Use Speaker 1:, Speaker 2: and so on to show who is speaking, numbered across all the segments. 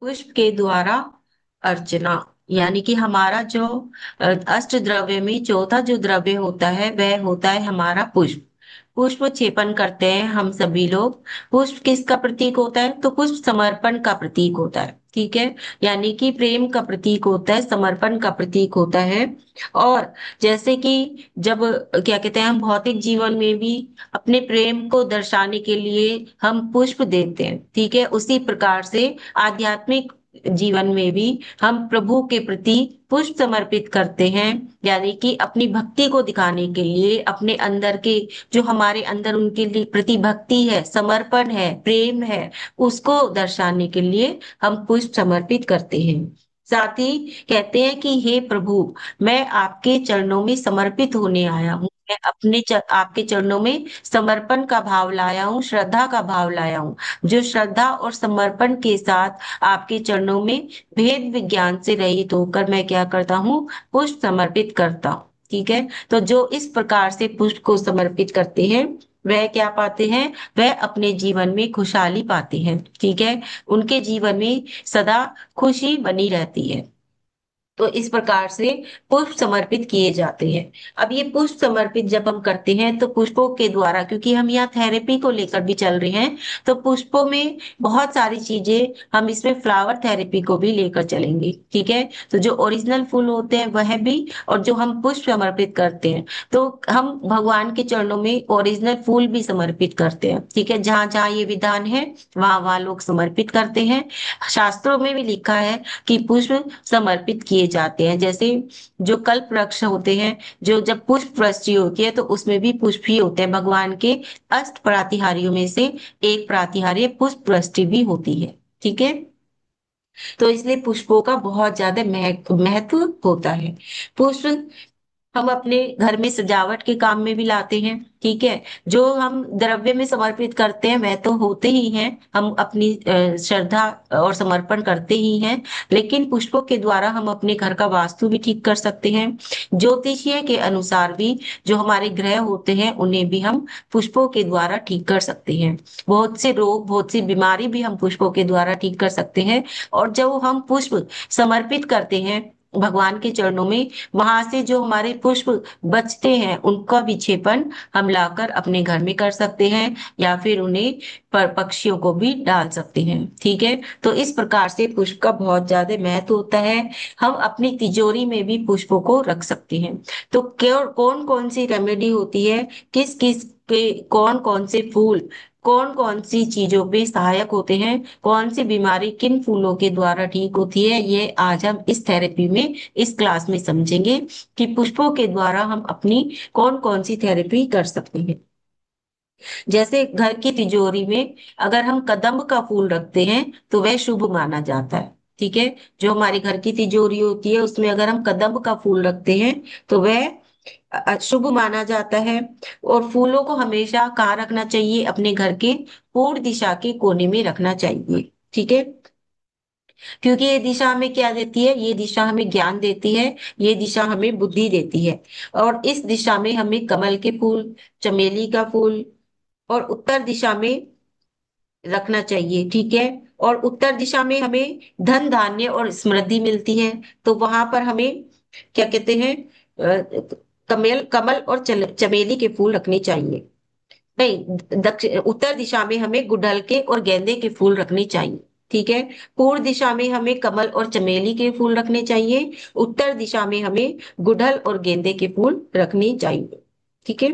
Speaker 1: पुष्प के द्वारा अर्चना, यानी कि हमारा जो अष्ट द्रव्य में चौथा जो द्रव्य होता है वह होता है हमारा पुष्प। पुष्प छेपन करते हैं हम सभी लोग। पुष्प किसका प्रतीक होता है? तो पुष्प समर्पण का प्रतीक होता है, ठीक है। यानी कि प्रेम का प्रतीक होता है, समर्पण का प्रतीक होता है। और जैसे कि जब क्या कहते हैं, हम भौतिक जीवन में भी अपने प्रेम को दर्शाने के लिए हम पुष्प देते हैं, ठीक है। उसी प्रकार से आध्यात्मिक जीवन में भी हम प्रभु के प्रति पुष्प समर्पित करते हैं, यानी कि अपनी भक्ति को दिखाने के लिए, अपने अंदर के जो हमारे अंदर उनके लिए प्रति भक्ति है, समर्पण है, प्रेम है, उसको दर्शाने के लिए हम पुष्प समर्पित करते हैं। साथ ही कहते हैं कि हे प्रभु, मैं आपके चरणों में समर्पित होने आया हूँ। मैं आपके चरणों में समर्पण का भाव लाया हूँ, श्रद्धा का भाव लाया हूँ। जो श्रद्धा और समर्पण के साथ आपके चरणों में भेद विज्ञान से रहित होकर मैं क्या करता हूँ, पुष्प समर्पित करता हूँ, ठीक है। तो जो इस प्रकार से पुष्प को समर्पित करते हैं वह क्या पाते हैं? वह अपने जीवन में खुशहाली पाते हैं, ठीक है। उनके जीवन में सदा खुशी बनी रहती है। तो इस प्रकार से पुष्प समर्पित किए जाते हैं। अब ये पुष्प समर्पित जब हम करते हैं तो पुष्पों के द्वारा, क्योंकि हम यहाँ थेरेपी को लेकर भी चल रहे हैं, तो पुष्पों में बहुत सारी चीजें हम इसमें फ्लावर थेरेपी को भी लेकर चलेंगे, ठीक है। तो जो ओरिजिनल फूल होते हैं वह भी, और जो हम पुष्प समर्पित करते हैं, तो हम भगवान के चरणों में ओरिजिनल फूल भी समर्पित करते हैं, ठीक है। जहां जहां ये विधान है वहां वहां लोग समर्पित करते हैं। शास्त्रों में भी लिखा है कि पुष्प समर्पित किए जाते हैं। जैसे जो कल्प वृक्ष होते हैं, जो जब पुष्प वृष्टि होती है तो उसमें भी पुष्प ही होते हैं। भगवान के अष्ट प्रातिहार्यों में से एक प्रातिहार्य पुष्प वृष्टि भी होती है, ठीक है। तो इसलिए पुष्पों का बहुत ज्यादा महत्व होता है। पुष्प हम अपने घर में सजावट के काम में भी लाते हैं, ठीक है। जो हम द्रव्य में समर्पित करते हैं वह तो होते ही हैं, हम अपनी श्रद्धा और समर्पण करते ही हैं। लेकिन पुष्पों के द्वारा हम अपने घर का वास्तु भी ठीक कर सकते हैं। ज्योतिषीय के अनुसार भी जो हमारे ग्रह होते हैं उन्हें भी हम पुष्पों के द्वारा ठीक कर सकते हैं। बहुत से रोग, बहुत सी बीमारी भी हम पुष्पों के द्वारा ठीक कर सकते हैं। और जब हम पुष्प समर्पित करते हैं भगवान के चरणों में, वहां से जो हमारे पुष्प बचते हैं उनका विक्षेपण हम लाकर अपने घर में कर सकते हैं, या फिर उन्हें पर पक्षियों को भी डाल सकते हैं, ठीक है। तो इस प्रकार से पुष्प का बहुत ज्यादा महत्व होता है। हम अपनी तिजोरी में भी पुष्पों को रख सकते हैं। तो कौन कौन सी रेमेडी होती है, किस किस के कौन कौन से फूल कौन कौन सी चीजों पे सहायक होते हैं, कौन सी बीमारी किन फूलों के द्वारा ठीक होती है, ये आज हम इस थेरेपी में, इस क्लास में समझेंगे कि पुष्पों के द्वारा हम अपनी कौन कौन सी थेरेपी कर सकते हैं। जैसे घर की तिजोरी में अगर हम कदम्ब का फूल रखते हैं तो वह शुभ माना जाता है, ठीक है। जो हमारी घर की तिजोरी होती है उसमें अगर हम कदम्ब का फूल रखते हैं तो वह शुभ माना जाता है। और फूलों को हमेशा कहाँ रखना चाहिए? अपने घर के पूर्व दिशा के कोने में रखना चाहिए, ठीक है। क्योंकि ये दिशा हमें क्या देती है? ये दिशा हमें ज्ञान देती है, ये दिशा हमें बुद्धि देती है। और इस दिशा में हमें कमल के फूल, चमेली का फूल और उत्तर दिशा में रखना चाहिए, ठीक है। और उत्तर दिशा में हमें धन धान्य और समृद्धि मिलती है, तो वहां पर हमें क्या कहते हैं, कमल कमल और चमेली के फूल रखने चाहिए। नहीं, दक्षिण उत्तर दिशा में हमें गुड़हल के और गेंदे के फूल रखने चाहिए, ठीक है। पूर्व दिशा में हमें कमल और चमेली के फूल रखने चाहिए। उत्तर दिशा में हमें गुड़हल और गेंदे के फूल रखने चाहिए, ठीक है।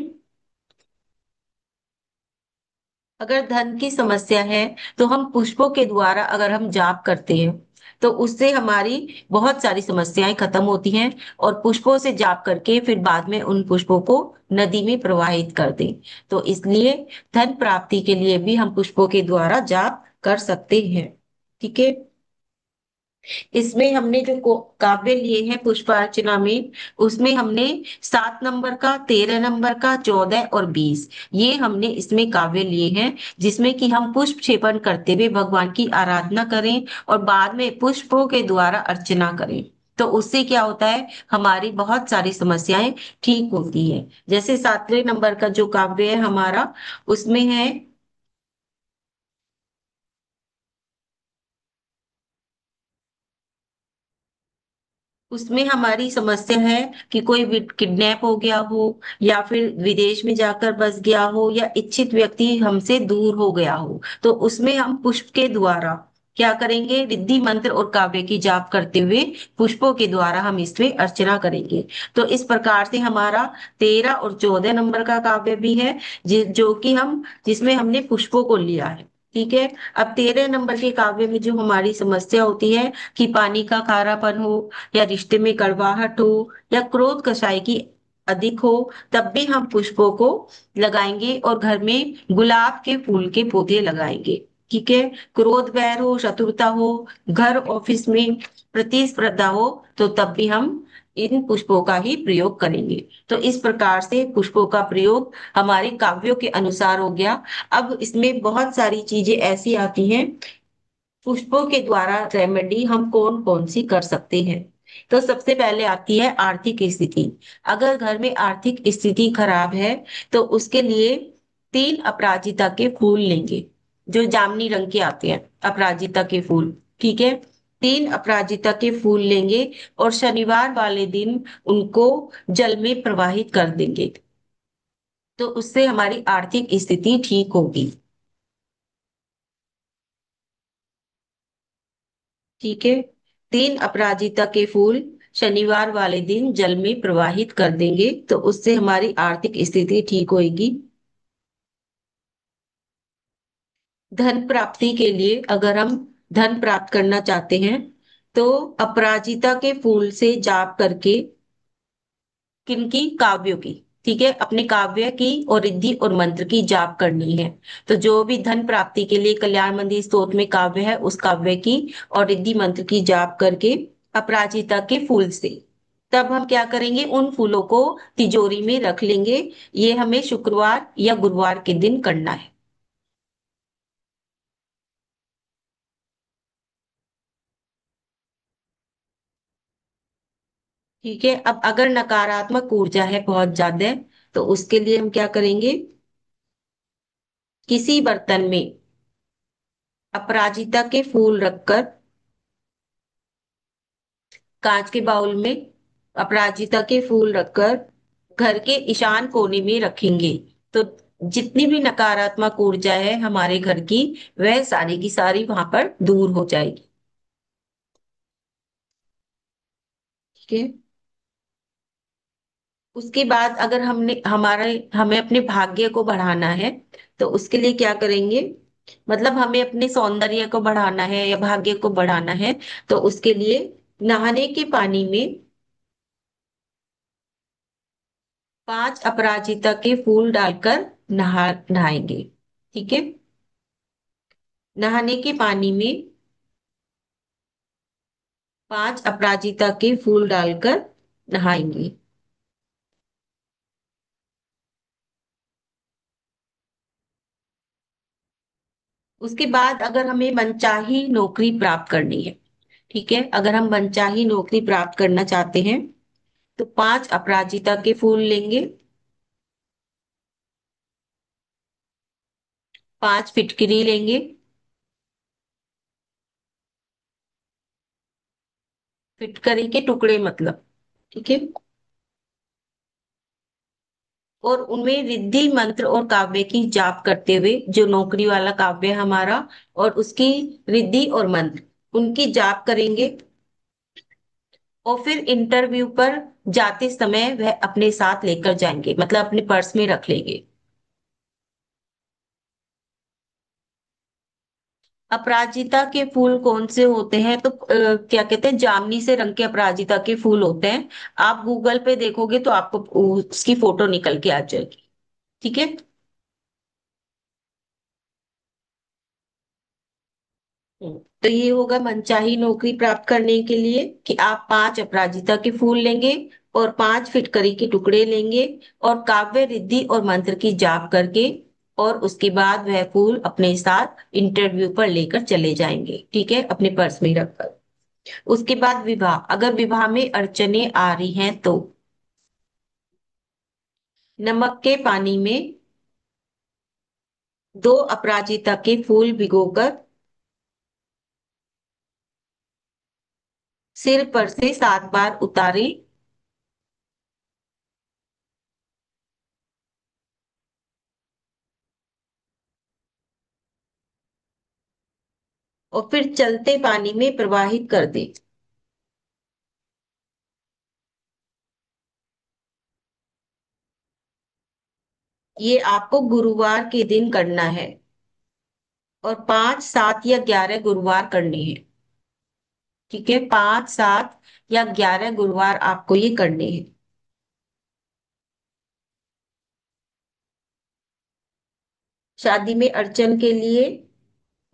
Speaker 1: अगर धन की समस्या है तो हम पुष्पों के द्वारा अगर हम जाप करते हैं तो उससे हमारी बहुत सारी समस्याएं खत्म होती हैं। और पुष्पों से जाप करके फिर बाद में उन पुष्पों को नदी में प्रवाहित कर दें। तो इसलिए धन प्राप्ति के लिए भी हम पुष्पों के द्वारा जाप कर सकते हैं, ठीक है। इसमें हमने जो काव्य लिए हैं पुष्पार्चना में, उसमें हमने 7 नंबर का, 13 नंबर का, 14 और 20, ये हमने इसमें काव्य लिए हैं। जिसमें कि हम पुष्प क्षेपण करते हुए भगवान की आराधना करें और बाद में पुष्पों के द्वारा अर्चना करें। तो उससे क्या होता है, हमारी बहुत सारी समस्याएं ठीक होती है। जैसे 7वें नंबर का जो काव्य है हमारा, उसमें है उसमें हमारी समस्या है कि कोई किडनैप हो गया हो, या फिर विदेश में जाकर बस गया हो, या इच्छित व्यक्ति हमसे दूर हो गया हो, तो उसमें हम पुष्प के द्वारा क्या करेंगे, रिद्धि मंत्र और काव्य की जाप करते हुए पुष्पों के द्वारा हम इसमें अर्चना करेंगे। तो इस प्रकार से हमारा 13 और 14 नंबर का काव्य भी है, जो कि हम जिसमें हमने पुष्पों को लिया है। ठीक है। अब 13 नंबर के काव्य में जो हमारी समस्या होती है कि पानी का खारापन हो, या रिश्ते में कड़वाहट हो, या क्रोध कषाय की अधिक हो, तब भी हम पुष्पों को लगाएंगे और घर में गुलाब के फूल के पौधे लगाएंगे। ठीक है। क्रोध बैर हो, शत्रुता हो, घर ऑफिस में प्रतिस्पर्धा हो, तो तब भी हम इन पुष्पों का ही प्रयोग करेंगे। तो इस प्रकार से पुष्पों का प्रयोग हमारे काव्यों के अनुसार हो गया। अब इसमें बहुत सारी चीजें ऐसी आती हैं, पुष्पों के द्वारा रेमेडी हम कौन कौन सी कर सकते हैं। तो सबसे पहले आती है आर्थिक स्थिति। अगर घर में आर्थिक स्थिति खराब है, तो उसके लिए 3 अपराजिता के फूल लेंगे, जो जामुनी रंग के आते हैं, अपराजिता के फूल। ठीक है। 3 अपराजिता के फूल लेंगे और शनिवार वाले दिन उनको जल में प्रवाहित कर देंगे, तो उससे हमारी आर्थिक स्थिति ठीक होगी। ठीक है। 3 अपराजिता के फूल शनिवार वाले दिन जल में प्रवाहित कर देंगे, तो उससे हमारी आर्थिक स्थिति ठीक होगी। धन प्राप्ति के लिए अगर हम धन प्राप्त करना चाहते हैं, तो अपराजिता के फूल से जाप करके, किनकी, काव्यों की। ठीक है, अपने काव्य की और रिद्धि और मंत्र की जाप करनी है। तो जो भी धन प्राप्ति के लिए कल्याण मंदिर स्तोत्र में काव्य है, उस काव्य की और रिद्धि मंत्र की जाप करके अपराजिता के फूल से, तब हम क्या करेंगे, उन फूलों को तिजोरी में रख लेंगे। ये हमें शुक्रवार या गुरुवार के दिन करना है। ठीक है। अब अगर नकारात्मक ऊर्जा है बहुत ज्यादा, तो उसके लिए हम क्या करेंगे, किसी बर्तन में अपराजिता के फूल रखकर, कांच के बाउल में अपराजिता के फूल रखकर घर के ईशान कोने में रखेंगे, तो जितनी भी नकारात्मक ऊर्जा है हमारे घर की, वह सारी की सारी वहां पर दूर हो जाएगी। ठीक है। उसके बाद अगर हमने हमारे हमें अपने भाग्य को बढ़ाना है, तो उसके लिए क्या करेंगे, मतलब हमें अपने सौंदर्य को बढ़ाना है या भाग्य को बढ़ाना है, तो उसके लिए नहाने के पानी में 5 अपराजिता के फूल डालकर नहाएंगे। ठीक है। नहाने के पानी में 5 अपराजिता के फूल डालकर नहाएंगे। उसके बाद अगर हमें मनचाही नौकरी प्राप्त करनी है, ठीक है, अगर हम मनचाही नौकरी प्राप्त करना चाहते हैं, तो 5 अपराजिता के फूल लेंगे, 5 फिटकरी लेंगे, फिटकरी के टुकड़े मतलब। ठीक है। और उनमें रिद्धि मंत्र और काव्य की जाप करते हुए, जो नौकरी वाला काव्य है हमारा, और उसकी रिद्धि और मंत्र, उनकी जाप करेंगे। और फिर इंटरव्यू पर जाते समय वह अपने साथ लेकर जाएंगे, मतलब अपने पर्स में रख लेंगे। अपराजिता के फूल कौन से होते हैं, तो क्या कहते हैं, जामनी से रंग के अपराजिता के फूल होते हैं। आप गूगल पे देखोगे तो आपको उसकी फोटो निकल के आ जाएगी। ठीक है। तो ये होगा मनचाही नौकरी प्राप्त करने के लिए, कि आप 5 अपराजिता के फूल लेंगे और 5 फिटकरी के टुकड़े लेंगे, और काव्य रिद्धि और मंत्र की जाप करके, और उसके बाद वह फूल अपने साथ इंटरव्यू पर लेकर चले जाएंगे। ठीक है, अपने पर्स में रखकर। उसके बाद विवाह, अगर विवाह में अड़चने आ रही हैं, तो नमक के पानी में 2 अपराजिता के फूल भिगोकर सिर पर से 7 बार उतारे, और फिर चलते पानी में प्रवाहित कर दे। ये आपको गुरुवार के दिन करना है, और 5, 7 या 11 गुरुवार करने हैं। ठीक है, 5, 7 या 11 गुरुवार आपको ये करने हैं। शादी में अर्चन के लिए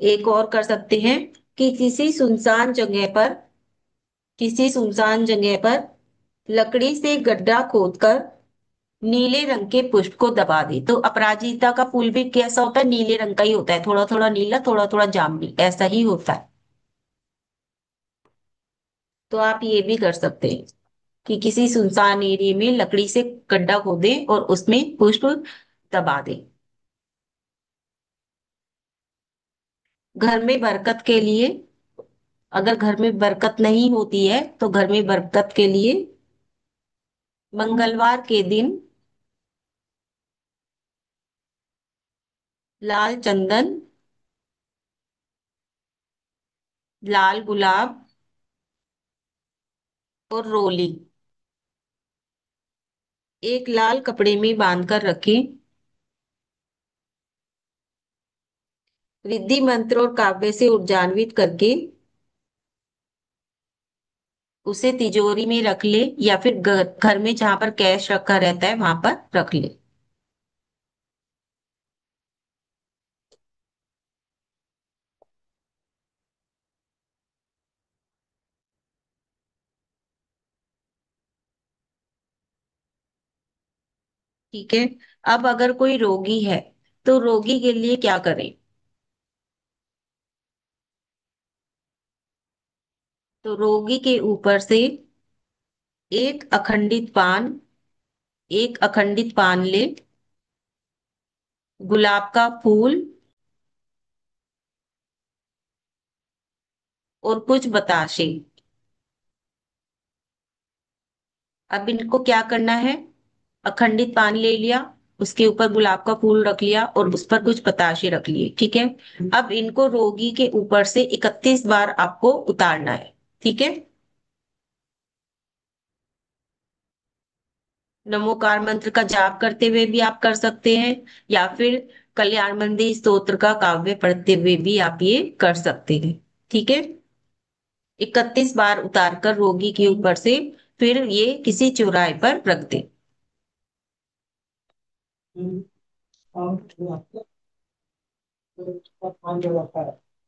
Speaker 1: एक और कर सकते हैं कि किसी सुनसान जगह पर लकड़ी से गड्ढा खोदकर नीले रंग के पुष्प को दबा दे। तो अपराजिता का फूल भी कैसा होता है? नीले रंग का ही होता है, थोड़ा थोड़ा नीला, थोड़ा थोड़ा जामुनी, ऐसा ही होता है। तो आप ये भी कर सकते हैं कि किसी सुनसान एरिया में लकड़ी से गड्ढा खोदे और उसमें पुष्प दबा दे। घर में बरकत के लिए, अगर घर में बरकत नहीं होती है तो घर में बरकत के लिए मंगलवार के दिन लाल चंदन, लाल गुलाब और रोली एक लाल कपड़े में बांध कर रखें। रिद्धि मंत्र और काव्य से उर्जान्वित करके उसे तिजोरी में रख ले, या फिर घर में जहां पर कैश रखा रहता है वहां पर रख ले। ठीक है। अब अगर कोई रोगी है तो रोगी के लिए क्या करें? तो रोगी के ऊपर से एक अखंडित पान एक अखंडित पान ले, गुलाब का फूल और कुछ बताशे। अब इनको क्या करना है? अखंडित पान ले लिया, उसके ऊपर गुलाब का फूल रख लिया और उस पर कुछ बताशे रख लिए। ठीक है। अब इनको रोगी के ऊपर से 31 बार आपको उतारना है। ठीक है। नमोकार मंत्र का जाप करते हुए भी आप कर सकते हैं, या फिर कल्याण मंदिर स्तोत्र का काव्य पढ़ते हुए भी आप ये कर सकते हैं। ठीक है। 31 बार उतार कर रोगी के ऊपर से फिर ये किसी चौराहे पर रख दे।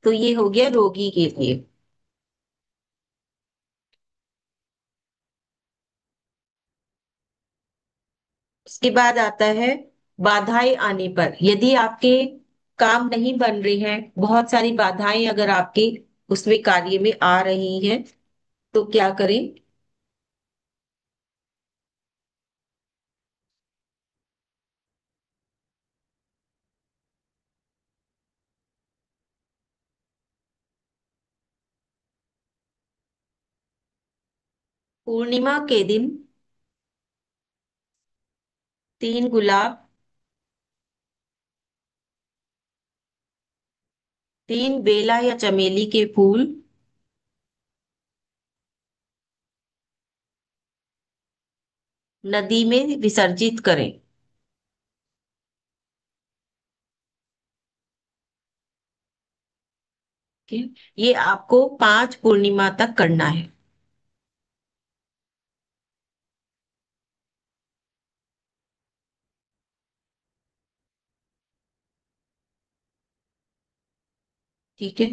Speaker 1: तो ये हो गया रोगी के लिए। उसके बाद आता है बाधाएं आने पर। यदि आपके काम नहीं बन रहे हैं, बहुत सारी बाधाएं अगर आपके उसमें कार्य में आ रही हैं, तो क्या करें? पूर्णिमा के दिन 3 गुलाब, 3 बेला या चमेली के फूल नदी में विसर्जित करें। ठीक है? ये आपको 5 पूर्णिमा तक करना है। ठीक है।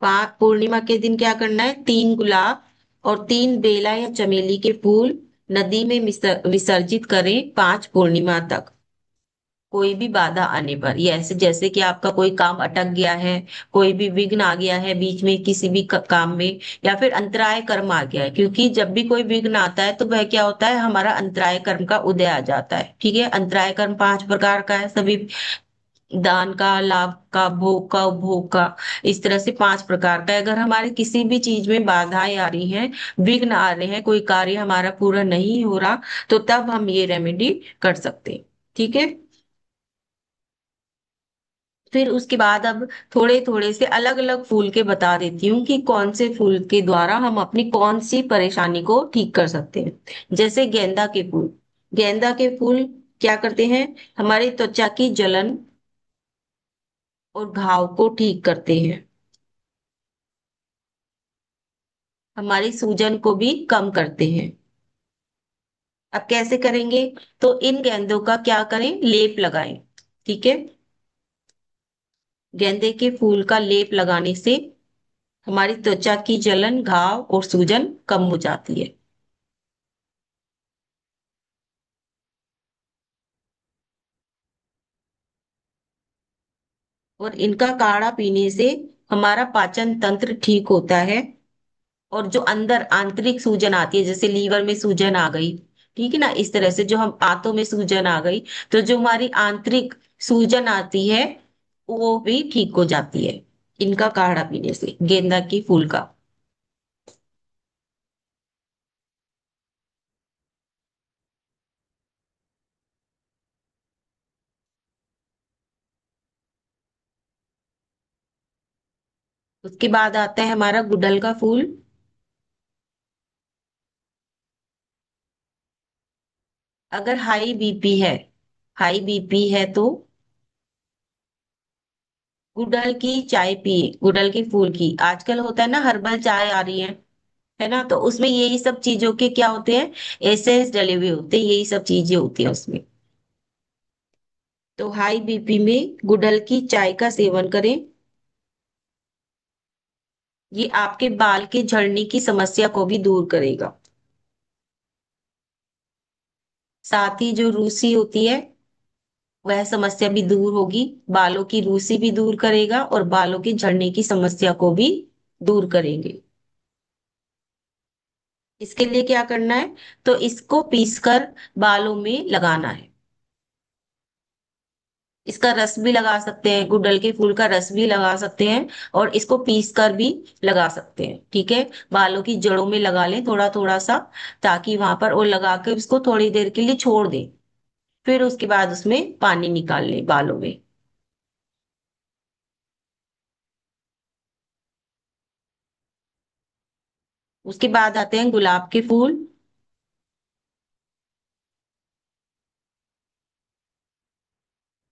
Speaker 1: 5 पूर्णिमा के दिन क्या करना है? 3 गुलाब और 3 बेला या चमेली के फूल नदी में विसर्जित करें 5 पूर्णिमा तक। कोई भी बाधा आने पर, ये ऐसे जैसे कि आपका कोई काम अटक गया है, कोई भी विघ्न आ गया है बीच में किसी भी काम में, या फिर अंतराय कर्म आ गया है, क्योंकि जब भी कोई विघ्न आता है तो वह क्या होता है? हमारा अंतराय कर्म का उदय आ जाता है। ठीक है। अंतराय कर्म 5 प्रकार का है, सभी दान का, लाभ का, भोग का, उपभोग का, इस तरह से 5 प्रकार का है। अगर हमारे किसी भी चीज में बाधाएं आ रही हैं, विघ्न आ रहे हैं, कोई कार्य हमारा पूरा नहीं हो रहा, तो तब हम ये रेमेडी कर सकते हैं। ठीक है। फिर उसके बाद अब थोड़े थोड़े से अलग अलग फूल के बता देती हूँ कि कौन से फूल के द्वारा हम अपनी कौन सी परेशानी को ठीक कर सकते हैं। जैसे गेंदा के फूल। गेंदा के फूल क्या करते हैं? हमारी त्वचा की जलन और घाव को ठीक करते हैं, हमारी सूजन को भी कम करते हैं। अब कैसे करेंगे? तो इन गेंदों का क्या करें, लेप लगाएं। ठीक है। गेंदे के फूल का लेप लगाने से हमारी त्वचा की जलन, घाव और सूजन कम हो जाती है। और इनका काढ़ा पीने से हमारा पाचन तंत्र ठीक होता है। और जो अंदर आंतरिक सूजन आती है, जैसे लीवर में सूजन आ गई, ठीक है ना, इस तरह से जो हम आंतों में सूजन आ गई, तो जो हमारी आंतरिक सूजन आती है वो भी ठीक हो जाती है इनका काढ़ा पीने से, गेंदा की फूल का। उसके बाद आता है हमारा गुड़हल का फूल। अगर हाई बीपी है, हाई बीपी है तो गुड़हल की चाय पिए, गुड़हल के फूल की। आजकल होता है ना, हर्बल चाय आ रही है ना, तो उसमें यही सब चीजों के क्या होते हैं, एसेंस डले हुए होते हैं, यही सब चीजें होती हैं उसमें। तो हाई बीपी में गुड़हल की चाय का सेवन करें। ये आपके बाल के झड़ने की समस्या को भी दूर करेगा। साथ ही जो रूसी होती है वह समस्या भी दूर होगी। बालों की रूसी भी दूर करेगा और बालों के झड़ने की समस्या को भी दूर करेंगे। इसके लिए क्या करना है? तो इसको पीसकर बालों में लगाना है। इसका रस भी लगा सकते हैं, गुड़हल के फूल का रस भी लगा सकते हैं, और इसको पीस कर भी लगा सकते हैं। ठीक है। बालों की जड़ों में लगा लें थोड़ा थोड़ा सा, ताकि वहां पर, और लगा के उसको थोड़ी देर के लिए छोड़ दें। फिर उसके बाद उसमें पानी निकाल लें बालों में। उसके बाद आते हैं गुलाब के फूल।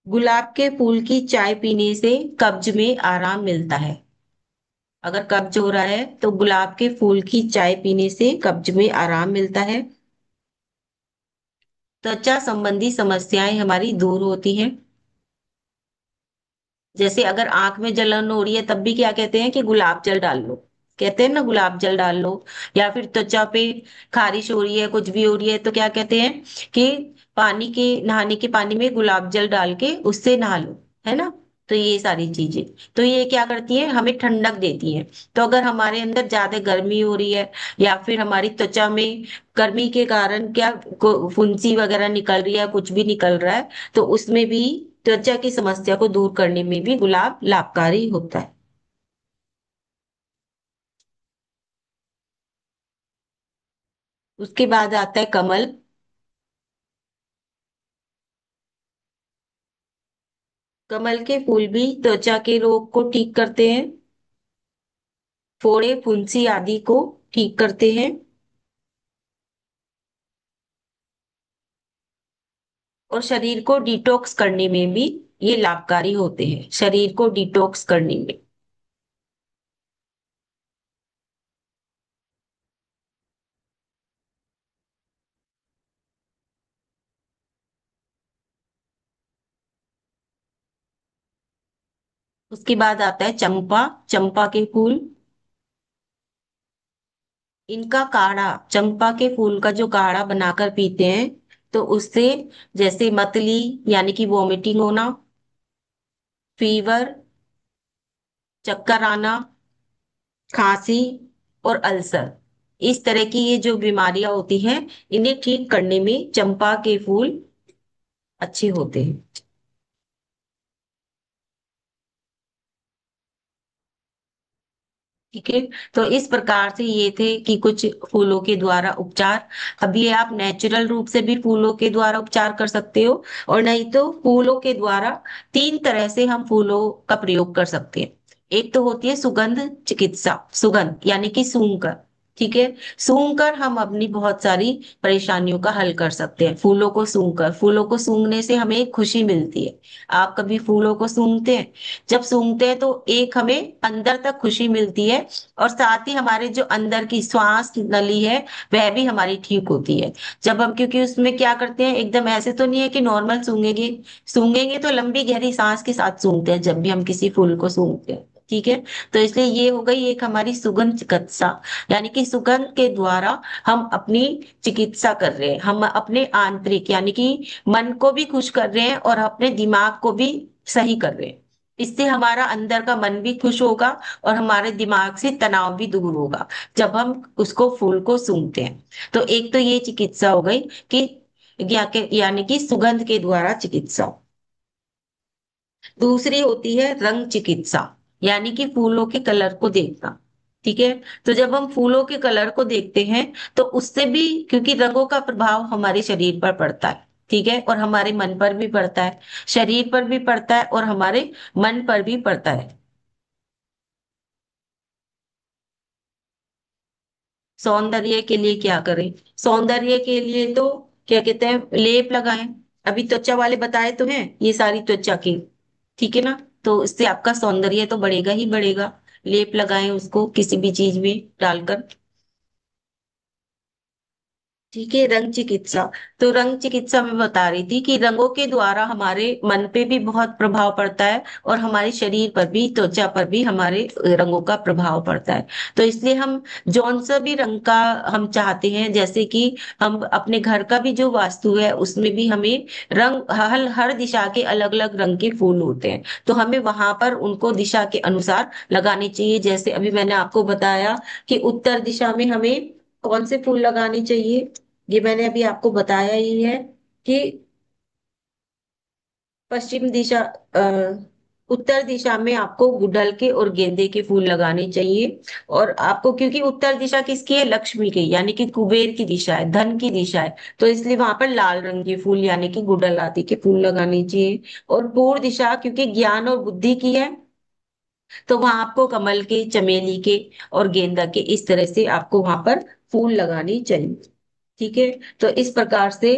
Speaker 1: गुलाब के फूल की चाय पीने से कब्ज में आराम मिलता है। अगर कब्ज हो रहा है तो गुलाब के फूल की चाय पीने से कब्ज में आराम मिलता है। त्वचा संबंधी समस्याएं हमारी दूर होती हैं। जैसे अगर आंख में जलन हो रही है, तब भी क्या कहते हैं कि गुलाब जल डाल लो। कहते हैं ना, गुलाब जल डाल लो। या फिर त्वचा पे खारिश हो रही है, कुछ भी हो रही है, तो क्या कहते हैं कि पानी के, नहाने के पानी में गुलाब जल डाल के उससे नहा लो। है ना। तो ये सारी चीजें, तो ये क्या करती है, हमें ठंडक देती है। तो अगर हमारे अंदर ज्यादा गर्मी हो रही है, या फिर हमारी त्वचा में गर्मी के कारण क्या फुंसी वगैरह निकल रही है, कुछ भी निकल रहा है, तो उसमें भी त्वचा की समस्या को दूर करने में भी गुलाब लाभकारी होता है। उसके बाद आता है कमल। कमल के फूल भी त्वचा के रोग को ठीक करते हैं, फोड़े, फुंसी आदि को ठीक करते हैं, और शरीर को डिटॉक्स करने में भी ये लाभकारी होते हैं, शरीर को डिटॉक्स करने में। उसके बाद आता है चंपा। चंपा के फूल, इनका काढ़ा, चंपा के फूल का जो काढ़ा बनाकर पीते हैं, तो उससे जैसे मतली, यानी कि वॉमिटिंग होना, फीवर, चक्कर आना, खांसी और अल्सर, इस तरह की ये जो बीमारियां होती हैं, इन्हें ठीक करने में चंपा के फूल अच्छे होते हैं। ठीक है। तो इस प्रकार से ये थे कि कुछ फूलों के द्वारा उपचार। अब ये आप नेचुरल रूप से भी फूलों के द्वारा उपचार कर सकते हो, और नहीं तो फूलों के द्वारा तीन तरह से हम फूलों का प्रयोग कर सकते हैं। एक तो होती है सुगंध चिकित्सा, सुगंध यानी कि सूंघकर। ठीक है। सूंघकर हम अपनी बहुत सारी परेशानियों का हल कर सकते हैं, फूलों को सूंघकर। फूलों को सूंघने से हमें एक खुशी मिलती है। आप कभी फूलों को सूंघते हैं? जब सूंघते हैं तो एक हमें अंदर तक खुशी मिलती है, और साथ ही हमारे जो अंदर की श्वास नली है वह भी हमारी ठीक होती है। जब हम, क्योंकि उसमें क्या करते हैं, एकदम ऐसे तो नहीं है कि नॉर्मल सूंघेंगे। सूंघेंगे तो लंबी गहरी सांस के साथ सूंघते हैं जब भी हम किसी फूल को सूंघते हैं। ठीक है। तो इसलिए ये हो गई एक हमारी सुगंध चिकित्सा, यानी कि सुगंध के द्वारा हम अपनी चिकित्सा कर रहे हैं। हम अपने आंतरिक यानी कि मन को भी खुश कर रहे हैं और अपने दिमाग को भी सही कर रहे हैं। इससे हमारा अंदर का मन भी खुश होगा, और हमारे दिमाग से तनाव भी दूर होगा जब हम उसको फूल को सूंघते हैं। तो एक तो ये चिकित्सा हो गई कि यानी कि सुगंध के द्वारा चिकित्सा। दूसरी होती है रंग चिकित्सा, यानी कि फूलों के कलर को देखना। ठीक है। तो जब हम फूलों के कलर को देखते हैं तो उससे भी, क्योंकि रंगों का प्रभाव हमारे शरीर पर पड़ता है। ठीक है। और हमारे मन पर भी पड़ता है, शरीर पर भी पड़ता है और हमारे मन पर भी पड़ता है। सौंदर्य के लिए क्या करें? सौंदर्य के लिए तो क्या कहते हैं, लेप लगाएं। अभी त्वचा वाले बताए तो हैं ये सारी त्वचा की। ठीक है ना। तो इससे आपका सौंदर्य तो बढ़ेगा ही बढ़ेगा। लेप लगाएं उसको किसी भी चीज में डालकर। ठीक है। रंग चिकित्सा। तो रंग चिकित्सा में बता रही थी कि रंगों के द्वारा हमारे मन पे भी बहुत प्रभाव पड़ता है, और हमारे शरीर पर भी, त्वचा पर भी हमारे रंगों का प्रभाव पड़ता है। तो इसलिए हम जौन सा भी रंग का हम चाहते हैं, जैसे कि हम अपने घर का भी जो वास्तु है उसमें भी हमें रंग, हर हर दिशा के अलग अलग रंग के फूल होते हैं, तो हमें वहां पर उनको दिशा के अनुसार लगाने चाहिए। जैसे अभी मैंने आपको बताया कि उत्तर दिशा में हमें कौन से फूल लगाने चाहिए, ये मैंने अभी आपको बताया ही है कि पश्चिम दिशा, उत्तर दिशा में आपको गुड़हल के और गेंदे के फूल लगाने चाहिए। और आपको, क्योंकि उत्तर दिशा किसकी है, लक्ष्मी की, यानी कि कुबेर की दिशा है, धन की दिशा है, तो इसलिए वहां पर लाल रंग के फूल यानी कि गुड़हल आदि के फूल लगाने चाहिए। और पूर्व दिशा क्योंकि ज्ञान और बुद्धि की है, तो वहां आपको कमल के, चमेली के और गेंदा के, इस तरह से आपको वहां पर फूल लगाने चाहिए। ठीक है। तो इस प्रकार से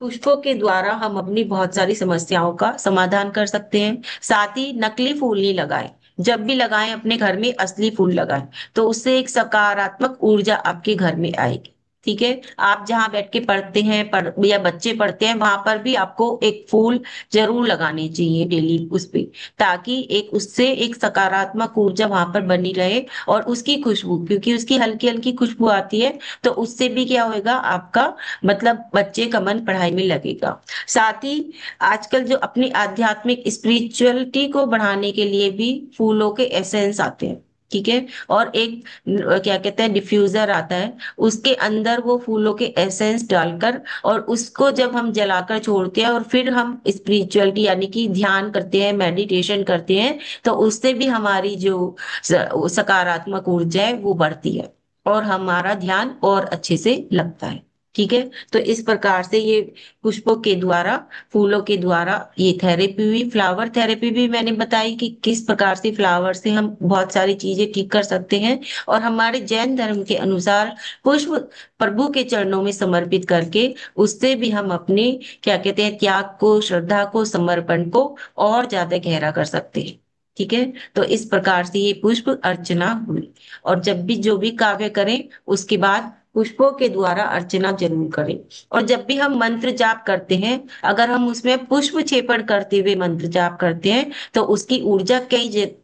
Speaker 1: पुष्पों के द्वारा हम अपनी बहुत सारी समस्याओं का समाधान कर सकते हैं। साथ ही नकली फूल नहीं लगाएं। जब भी लगाएं अपने घर में असली फूल लगाएं, तो उससे एक सकारात्मक ऊर्जा आपके घर में आएगी। ठीक है। आप जहाँ बैठ के पढ़ते हैं, या बच्चे पढ़ते हैं, वहां पर भी आपको एक फूल जरूर लगाने चाहिए डेली उस पे, ताकि एक उससे एक सकारात्मक ऊर्जा वहां पर बनी रहे। और उसकी खुशबू, क्योंकि उसकी हल्की हल्की खुशबू आती है, तो उससे भी क्या होएगा, आपका मतलब बच्चे का मन पढ़ाई में लगेगा। साथ ही आजकल जो अपनी आध्यात्मिक स्पिरिचुअलिटी को बढ़ाने के लिए भी फूलों के एसेंस आते हैं। ठीक है। और एक क्या कहते हैं, डिफ्यूजर आता है, उसके अंदर वो फूलों के एसेंस डालकर, और उसको जब हम जलाकर छोड़ते हैं और फिर हम स्पिरिचुअलिटी यानी कि ध्यान करते हैं, मेडिटेशन करते हैं, तो उससे भी हमारी जो सकारात्मक ऊर्जा है वो बढ़ती है, और हमारा ध्यान और अच्छे से लगता है। ठीक है। तो इस प्रकार से ये पुष्पों के द्वारा, फूलों के द्वारा ये थेरेपी हुई। फ्लावर थेरेपी भी मैंने बताई कि किस प्रकार से फ्लावर से हम बहुत सारी चीजें ठीक कर सकते हैं। और हमारे जैन धर्म के अनुसार पुष्प प्रभु के चरणों में समर्पित करके उससे भी हम अपने क्या कहते हैं, त्याग को, श्रद्धा को, समर्पण को और ज्यादा गहरा कर सकते हैं। ठीक है। तो इस प्रकार से ये पुष्प अर्चना हुई। और जब भी जो भी काव्य करें, उसके बाद पुष्पों के द्वारा अर्चना जरूर करें। और जब भी हम मंत्र जाप करते हैं, अगर हम उसमें पुष्प छेपण करते हुए मंत्र जाप करते हैं, तो उसकी ऊर्जा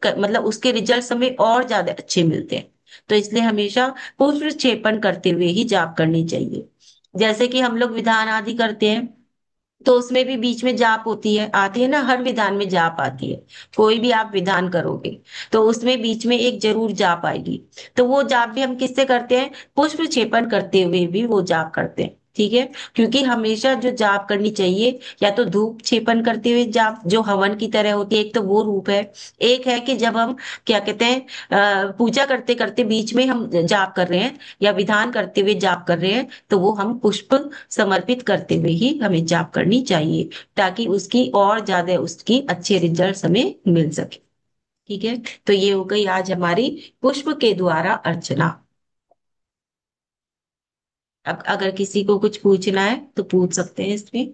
Speaker 1: मतलब उसके रिजल्ट हमें और ज्यादा अच्छे मिलते हैं। तो इसलिए हमेशा पुष्प छेपण करते हुए ही जाप करनी चाहिए। जैसे कि हम लोग विधान आदि करते हैं, तो उसमें भी बीच में जाप होती है, आती है ना, हर विधान में जाप आती है। कोई भी आप विधान करोगे तो उसमें बीच में एक जरूर जाप आएगी। तो वो जाप भी हम किससे करते हैं, पुष्प छेपन करते हुए भी वो जाप करते हैं। ठीक है। क्योंकि हमेशा जो जाप करनी चाहिए, या तो धूप छेपन करते हुए जाप जो हवन की तरह होती है, एक तो वो रूप है। एक है कि जब हम क्या कहते हैं, पूजा करते करते बीच में हम जाप कर रहे हैं या विधान करते हुए जाप कर रहे हैं, तो वो हम पुष्प समर्पित करते हुए ही हमें जाप करनी चाहिए, ताकि उसकी और ज्यादा उसकी अच्छे रिजल्ट हमें मिल सके। ठीक है। तो ये हो गई आज हमारी पुष्प के द्वारा अर्चना। अब अगर किसी को कुछ पूछना है तो पूछ सकते हैं इसमें।